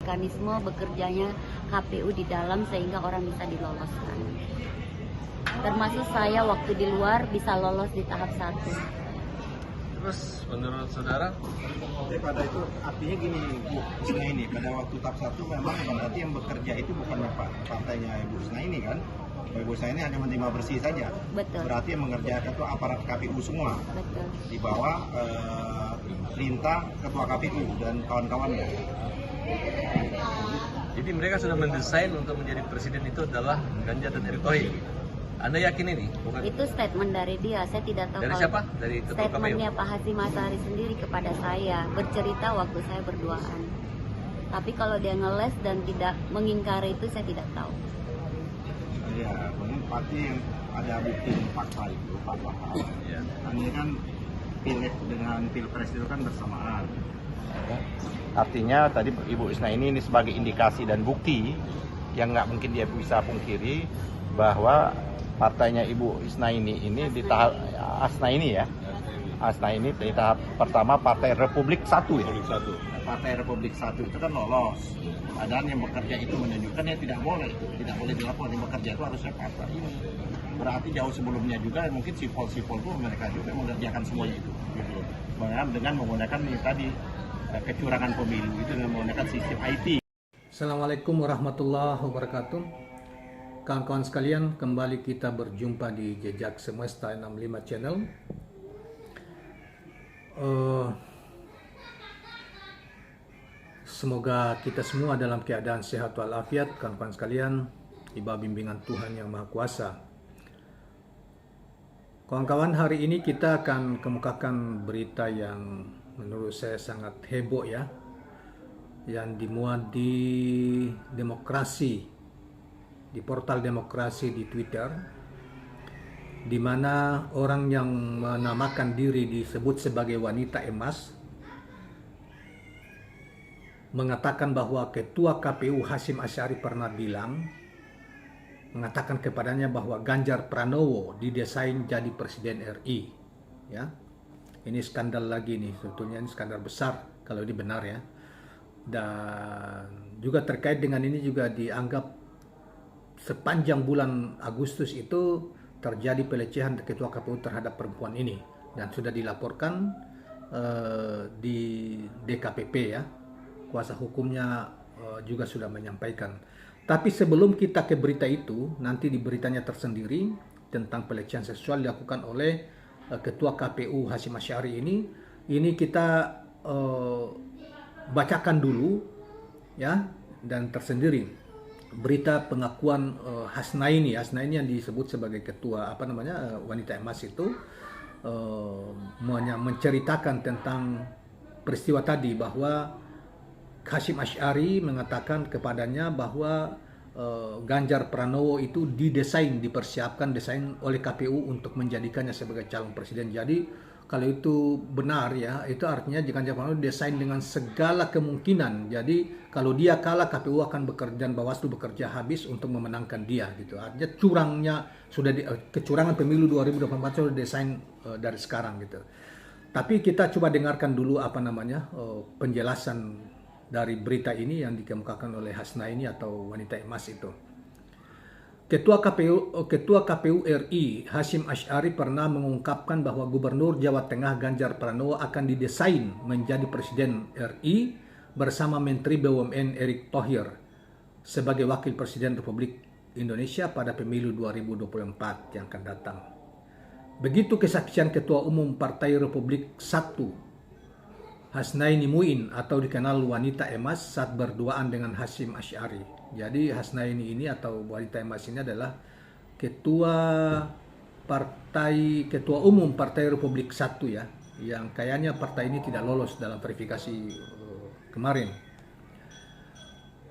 mekanisme bekerjanya KPU di dalam sehingga orang bisa diloloskan. Termasuk saya waktu di luar bisa lolos di tahap 1. Terus menurut saudara? Pada itu artinya gini Bu Husnaini, pada waktu tahap 1 memang berarti yang bekerja itu bukannya partainya Ibu Husnaini kan? Ibu Husnaini hanya menerima bersih saja. Betul. Berarti yang mengerjakan itu aparat KPU semua. Betul. Di bawah perintah ketua KPU dan kawan-kawannya. Jadi mereka sudah mendesain untuk menjadi presiden itu adalah Ganjar dan Erick Thohir. Anda yakin ini? Bukan? Itu statement dari dia, saya tidak tahu. Dari siapa? Dari ketua KPU? Statementnya Pak Hasyim Asy'ari sendiri kepada saya, bercerita waktu saya berduaan. Tapi kalau dia ngeles dan tidak mengingkari itu saya tidak tahu. Ya, mungkin pasti yang ada bukti fakta itu Pak Wahab. Ya. Ini kan pileg dengan pilpres itu kan bersamaan. Artinya tadi Ibu Husnaini ini sebagai indikasi dan bukti yang nggak mungkin dia bisa pungkiri bahwa partainya Ibu Husnaini ini di tahap Asnaini ya. Asnaini di tahap pertama Partai Republik 1 ya. Partai Republik 1 itu kan lolos. Padahal yang bekerja itu menunjukkan ya tidak boleh dilakukan. Yang bekerja itu harusnya partai ini. Berarti jauh sebelumnya juga mungkin sipol-sipol itu mereka juga mengerjakan semuanya itu. Gitu. Dengan menggunakan ini tadi kecurangan pemilu itu dengan menggunakan sistem IT. Assalamualaikum warahmatullahi wabarakatuh. Kawan-kawan sekalian, kembali kita berjumpa di Jejak Semesta 65 Channel. Semoga kita semua dalam keadaan sehat walafiat, kawan-kawan sekalian, di bawah bimbingan Tuhan Yang Maha Kuasa. Kawan-kawan, hari ini kita akan kemukakan berita yang menurut saya sangat heboh ya, yang dimuat di Demokrasi, di portal Demokrasi di Twitter, di mana orang yang menamakan diri disebut sebagai wanita emas mengatakan bahwa Ketua KPU Hasyim Asy'ari pernah mengatakan kepadanya bahwa Ganjar Pranowo didesain jadi Presiden RI. Ya, ini skandal lagi nih, sebetulnya ini skandal besar kalau ini benar ya. Dan juga terkait dengan ini juga dianggap sepanjang bulan Agustus itu terjadi pelecehan Ketua KPU terhadap perempuan ini dan sudah dilaporkan di DKPP ya. Kuasa hukumnya juga sudah menyampaikan. Tapi sebelum kita ke berita itu, nanti di beritanya tersendiri tentang pelecehan seksual dilakukan oleh Ketua KPU Hasyim Asy'ari ini kita bacakan dulu ya, dan tersendiri berita pengakuan Hasnaini yang disebut sebagai ketua wanita emas itu menceritakan tentang peristiwa tadi bahwa Hasyim Asy'ari mengatakan kepadanya bahwa Ganjar Pranowo itu dipersiapkan oleh KPU untuk menjadikannya sebagai calon presiden. Jadi kalau itu benar ya, itu artinya Ganjar Pranowo didesain dengan segala kemungkinan. Jadi kalau dia kalah, KPU akan bekerja dan Bawaslu bekerja habis untuk memenangkan dia gitu. Artinya kecurangan pemilu 2024 sudah didesain dari sekarang gitu. Tapi kita coba dengarkan dulu penjelasan dari berita ini yang dikemukakan oleh Hasnaini atau wanita emas itu. Ketua KPU RI Hasyim Asy'ari pernah mengungkapkan bahwa Gubernur Jawa Tengah Ganjar Pranowo akan didesain menjadi Presiden RI bersama Menteri BUMN Erick Thohir sebagai Wakil Presiden Republik Indonesia pada pemilu 2024 yang akan datang. Begitu kesaksian Ketua Umum Partai Republik 1 Hasnaini Muin atau dikenal wanita emas saat berduaan dengan Hasyim Asy'ari. Jadi Hasnaini ini atau wanita emas ini adalah ketua umum Partai Republik 1 ya, yang kayaknya partai ini tidak lolos dalam verifikasi kemarin.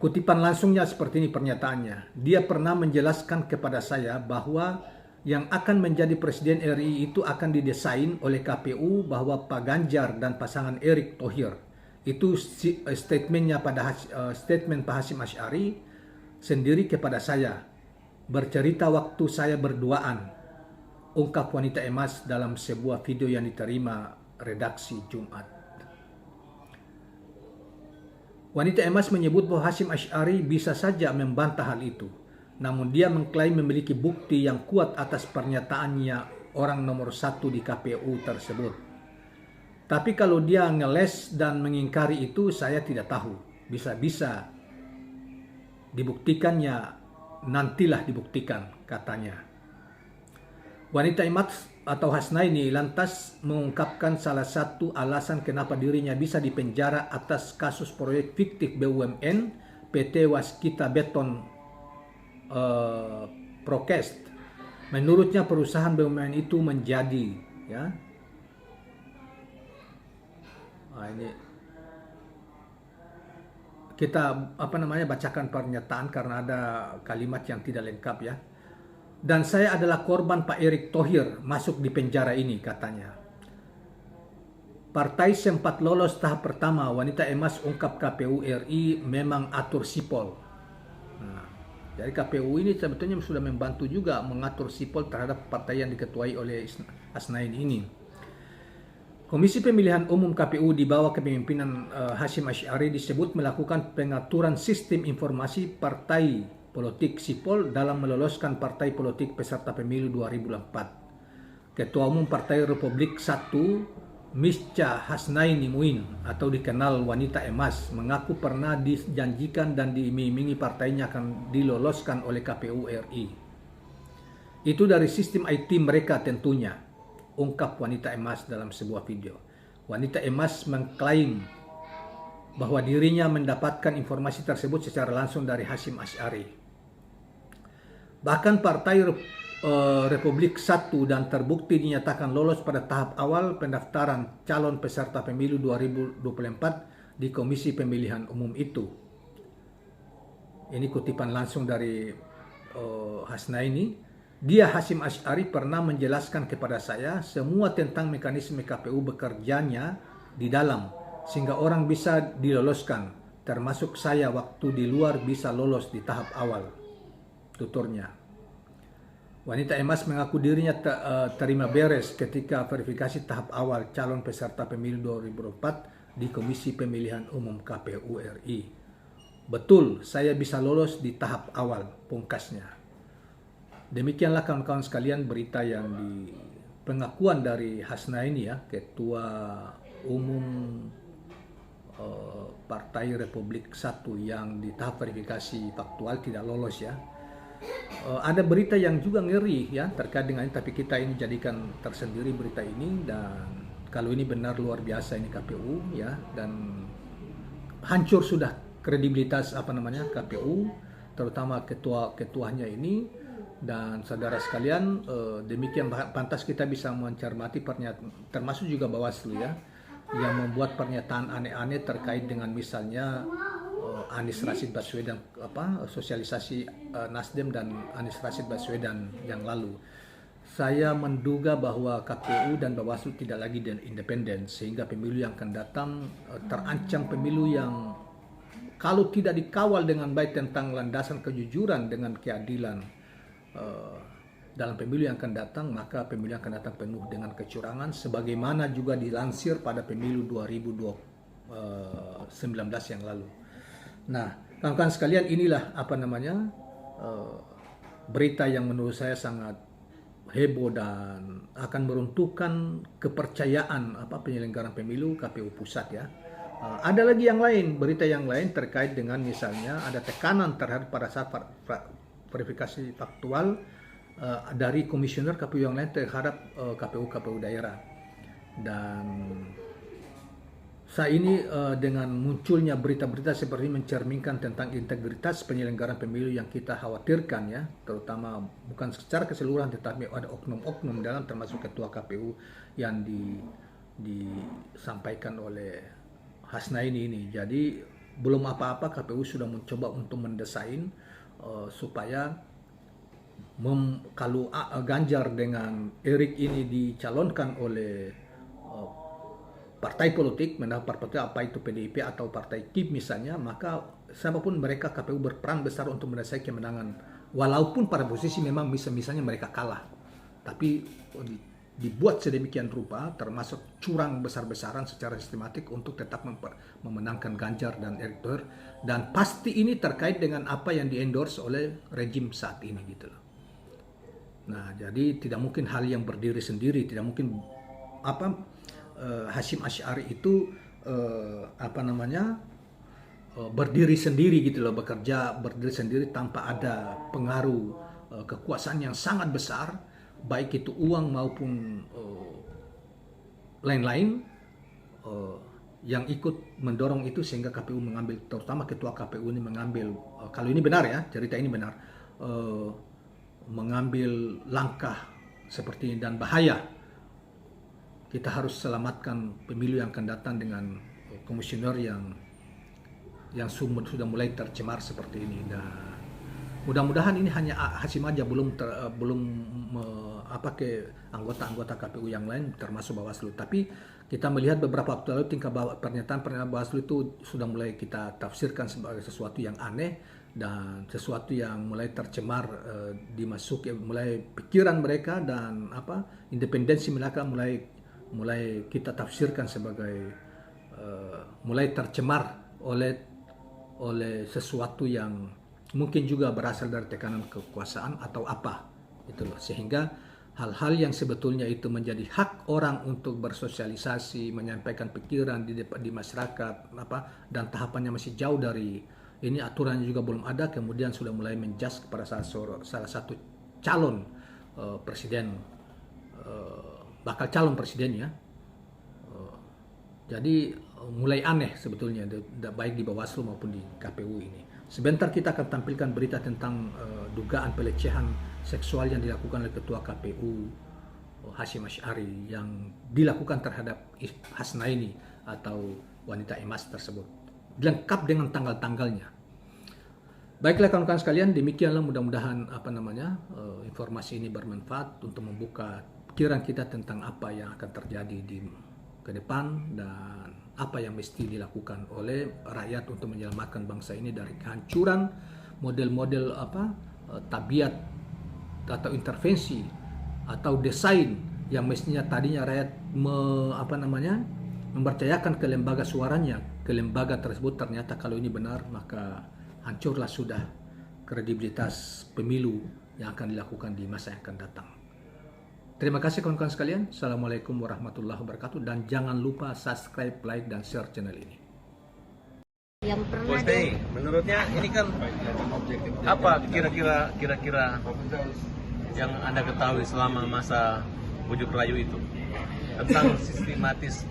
Kutipan langsungnya seperti ini pernyataannya. Dia pernah menjelaskan kepada saya bahwa yang akan menjadi Presiden RI itu akan didesain oleh KPU bahwa Pak Ganjar dan pasangan Erick Thohir. Itu statement Pak Hasyim Asy'ari sendiri kepada saya. Bercerita waktu saya berduaan, ungkap wanita emas dalam sebuah video yang diterima redaksi Jumat. Wanita Emas menyebut bahwa Hasyim Asy'ari bisa saja membantah hal itu. Namun dia mengklaim memiliki bukti yang kuat atas pernyataannya orang nomor 1 di KPU tersebut. Tapi kalau dia ngeles dan mengingkari itu, saya tidak tahu. Bisa-bisa dibuktikannya, nantilah dibuktikan, katanya. Wanita Emas atau Hasnaini lantas mengungkapkan salah satu alasan kenapa dirinya bisa dipenjara atas kasus proyek fiktif BUMN PT Waskita Beton Prokest. Menurutnya perusahaan BUMN itu menjadi, ya. Nah, ini kita bacakan pernyataan karena ada kalimat yang tidak lengkap, ya. Dan saya adalah korban Pak Erick Thohir masuk di penjara ini, katanya. Partai sempat lolos tahap pertama. Wanita Emas ungkap KPU RI memang atur sipol. Nah, jadi KPU ini sebetulnya sudah membantu juga mengatur sipol terhadap partai yang diketuai oleh Hasnaini ini. Komisi Pemilihan Umum KPU di bawah kepemimpinan Hasyim Asy'ari disebut melakukan pengaturan sistem informasi partai politik sipol dalam meloloskan partai politik peserta pemilu 2004. Ketua Umum Partai Republik 1, Mischa Hasnaini Muin atau dikenal Wanita Emas, mengaku pernah dijanjikan dan diiming-imingi partainya akan diloloskan oleh KPU RI. Itu dari sistem IT mereka tentunya, ungkap Wanita Emas dalam sebuah video. Wanita Emas mengklaim bahwa dirinya mendapatkan informasi tersebut secara langsung dari Hasyim Asy'ari. Bahkan Partai Republik 1 dan terbukti dinyatakan lolos pada tahap awal pendaftaran calon peserta pemilu 2024 di Komisi Pemilihan Umum itu. Ini kutipan langsung dari Hasnaini. Dia, Hasyim Asy'ari, pernah menjelaskan kepada saya semua tentang mekanisme KPU bekerjanya di dalam, sehingga orang bisa diloloskan, termasuk saya waktu di luar bisa lolos di tahap awal, tuturnya. Wanita Emas mengaku dirinya terima beres ketika verifikasi tahap awal calon peserta pemilu 2024 di Komisi Pemilihan Umum KPU RI. Betul, saya bisa lolos di tahap awal, pungkasnya. Demikianlah kawan-kawan sekalian berita yang di pengakuan dari Hasnaini, ya, Ketua Umum Partai Republik 1 yang di tahap verifikasi faktual tidak lolos, ya. Ada berita yang juga ngeri, ya, terkait dengan ini, tapi kita ini jadikan tersendiri berita ini, dan kalau ini benar luar biasa ini KPU, ya, dan hancur sudah kredibilitas KPU, terutama ketuanya ini. Dan saudara sekalian, demikian pantas kita bisa mencermati pernyataan, termasuk juga Bawaslu, ya, yang membuat pernyataan aneh-aneh terkait dengan misalnya Anies Rashid Baswedan, sosialisasi Nasdem dan Anies Rashid Baswedan yang lalu. Saya menduga bahwa KPU dan Bawaslu tidak lagi independen, sehingga pemilu yang akan datang terancam pemilu yang kalau tidak dikawal dengan baik tentang landasan kejujuran dengan keadilan dalam pemilu yang akan datang, maka pemilu yang akan datang penuh dengan kecurangan, sebagaimana juga dilansir pada pemilu 2019 yang lalu. Nah, kawan-kawan sekalian, inilah berita yang menurut saya sangat heboh dan akan meruntuhkan kepercayaan penyelenggaraan pemilu KPU pusat, ya. Ada lagi yang lain, berita yang lain terkait dengan misalnya ada tekanan terhadap pada saat verifikasi faktual dari komisioner KPU yang lain terhadap KPU daerah. Dan saat ini dengan munculnya berita-berita seperti ini mencerminkan tentang integritas penyelenggaraan pemilu yang kita khawatirkan, ya, terutama bukan secara keseluruhan tetapi ada oknum-oknum dalam, termasuk ketua KPU yang disampaikan oleh Hasnaini ini. Jadi belum apa-apa KPU sudah mencoba untuk mendesain supaya kalau Ganjar dengan Erick ini dicalonkan oleh partai politik, mendapat partai apa itu PDIP atau partai KIP misalnya, maka siapapun mereka KPU berperan besar untuk meraih kemenangan, walaupun pada posisi memang misalnya mereka kalah, tapi dibuat sedemikian rupa, termasuk curang besar-besaran secara sistematik untuk tetap memenangkan Ganjar dan Erick Thohir, dan pasti ini terkait dengan apa yang di-endorse oleh rejim saat ini gitu loh. Nah, jadi tidak mungkin hal yang berdiri sendiri, tidak mungkin Hasyim Asy'ari itu berdiri sendiri gitu loh, bekerja berdiri sendiri tanpa ada pengaruh kekuasaan yang sangat besar, baik itu uang maupun lain-lain yang ikut mendorong itu, sehingga KPU mengambil, terutama ketua KPU ini mengambil, kalau ini benar ya, cerita ini benar, mengambil langkah seperti ini, dan bahaya. Kita harus selamatkan pemilu yang akan datang dengan komisioner yang sudah mulai tercemar seperti ini. Dan mudah-mudahan ini hanya Hasyim aja, belum ke anggota-anggota KPU yang lain termasuk Bawaslu. Tapi kita melihat beberapa waktu lalu tingkah pernyataan Bawaslu itu sudah mulai kita tafsirkan sebagai sesuatu yang aneh dan sesuatu yang mulai tercemar, dimasuki mulai pikiran mereka, dan independensi mereka mulai kita tafsirkan sebagai mulai tercemar oleh sesuatu yang mungkin juga berasal dari tekanan kekuasaan atau apa itu loh, sehingga hal-hal yang sebetulnya itu menjadi hak orang untuk bersosialisasi, menyampaikan pikiran di masyarakat dan tahapannya masih jauh dari ini, aturannya juga belum ada, kemudian sudah mulai menjudge kepada salah satu calon presiden, bakal calon presiden ya. Jadi mulai aneh sebetulnya, baik di Bawaslu maupun di KPU ini. Sebentar kita akan tampilkan berita tentang dugaan pelecehan seksual yang dilakukan oleh Ketua KPU Hasyim Asy'ari yang dilakukan terhadap Hasnaini atau wanita emas tersebut, lengkap dengan tanggal-tanggalnya. Baiklah kawan-kawan sekalian, demikianlah mudah-mudahan informasi ini bermanfaat untuk membuka pikiran kita tentang apa yang akan terjadi ke depan dan apa yang mesti dilakukan oleh rakyat untuk menyelamatkan bangsa ini dari kehancuran model-model tabiat atau intervensi atau desain yang mestinya tadinya rakyat mempercayakan ke lembaga suaranya, ke lembaga tersebut. Ternyata kalau ini benar, maka hancurlah sudah kredibilitas pemilu yang akan dilakukan di masa yang akan datang. Terima kasih kawan-kawan sekalian. Assalamualaikum warahmatullahi wabarakatuh, dan jangan lupa subscribe, like, dan share channel ini. Yang pernah menurutnya ini kan apa kira-kira yang Anda ketahui selama masa bujuk rayu itu tentang sistematis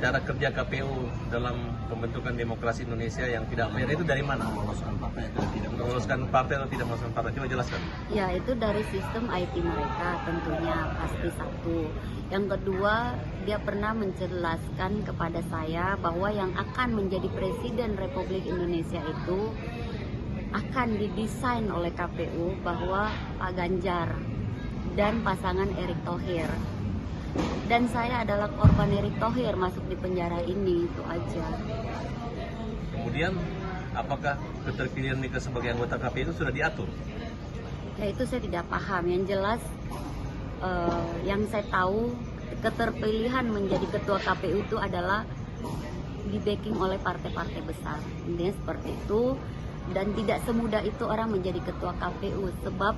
cara kerja KPU dalam pembentukan demokrasi Indonesia yang tidak fair itu dari mana? Meloloskan partai atau tidak meloloskan partai? Coba jelaskan. Ya, itu dari sistem IT mereka tentunya pasti satu. Yang kedua, dia pernah menjelaskan kepada saya bahwa yang akan menjadi Presiden Republik Indonesia itu akan didesain oleh KPU bahwa Pak Ganjar dan pasangan Erick Thohir. Dan saya adalah korban Erick Thohir masuk di penjara ini, itu aja. Kemudian, apakah keterpilihan mereka sebagai anggota KPU itu sudah diatur? Ya, itu saya tidak paham. Yang jelas, yang saya tahu, keterpilihan menjadi ketua KPU itu adalah di-backing oleh partai-partai besar. Intinya seperti itu. Dan tidak semudah itu orang menjadi ketua KPU, sebab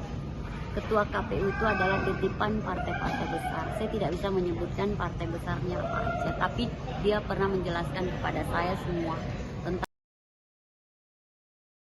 ketua KPU itu adalah titipan partai-partai besar. Saya tidak bisa menyebutkan partai besarnya apa aja, tapi dia pernah menjelaskan kepada saya semua.